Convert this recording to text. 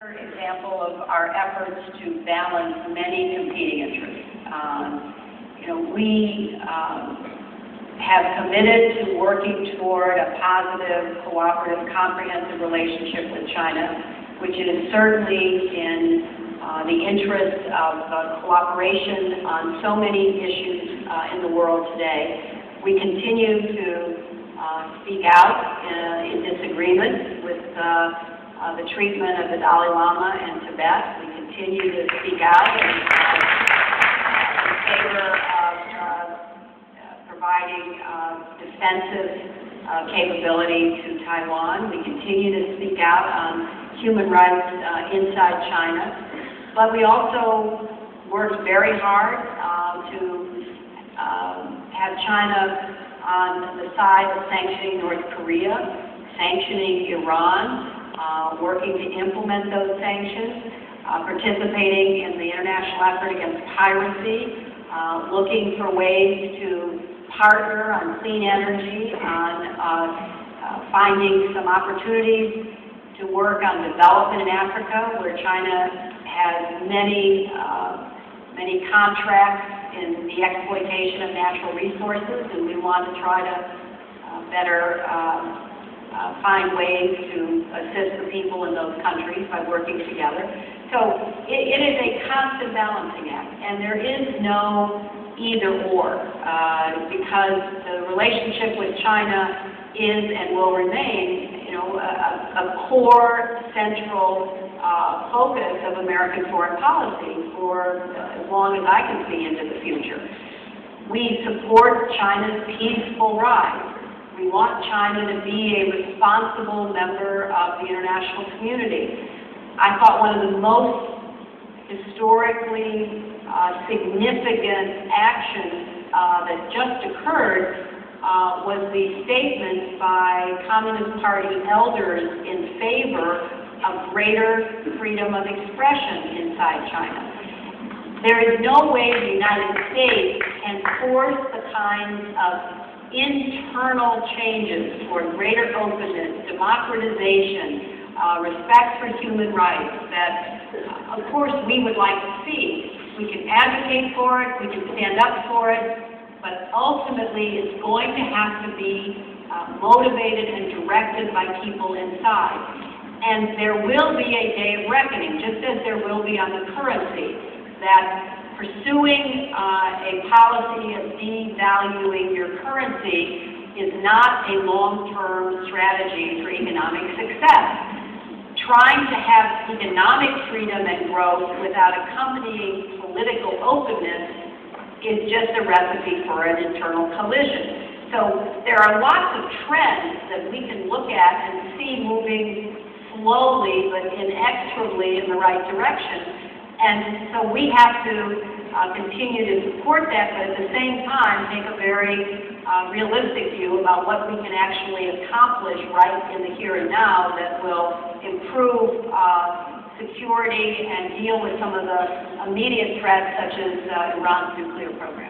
Example of our efforts to balance many competing interests. We have committed to working toward a positive, cooperative, comprehensive relationship with China, which is certainly in the interest of cooperation on so many issues in the world today. We continue to speak out in disagreement with the treatment of the Dalai Lama in Tibet. We continue to speak out in favor of providing defensive capability to Taiwan. We continue to speak out on human rights inside China. But we also work very hard to have China on the side of sanctioning North Korea, sanctioning Iran, working to implement those sanctions, participating in the international effort against piracy, looking for ways to partner on clean energy, on finding some opportunities to work on development in Africa, where China has many contracts in the exploitation of natural resources, and we want to try to better find ways to assist the people in those countries by working together. So it is a constant balancing act, and there is no either or, because the relationship with China is and will remain, a core central focus of American foreign policy for as long as I can see into the future. We support China's peaceful rise. We want China to be a responsible member of the international community. I thought one of the most historically significant actions that just occurred was the statement by Communist Party elders in favor of greater freedom of expression inside China. There is no way the United States can force the kinds of internal changes toward greater openness, democratization, respect for human rights that, of course, we would like to see. We can advocate for it, we can stand up for it, but ultimately it's going to have to be motivated and directed by people inside. And there will be a day of reckoning, just as there will be on the currency, that pursuing a policy of devaluing your currency is not a long-term strategy for economic success. Trying to have economic freedom and growth without accompanying political openness is just a recipe for an internal collision. So there are lots of trends that we can look at and see moving slowly but inexorably in the right direction. And so we have to continue to support that, but at the same time take a very realistic view about what we can actually accomplish right in the here and now that will improve security and deal with some of the immediate threats such as Iran's nuclear program.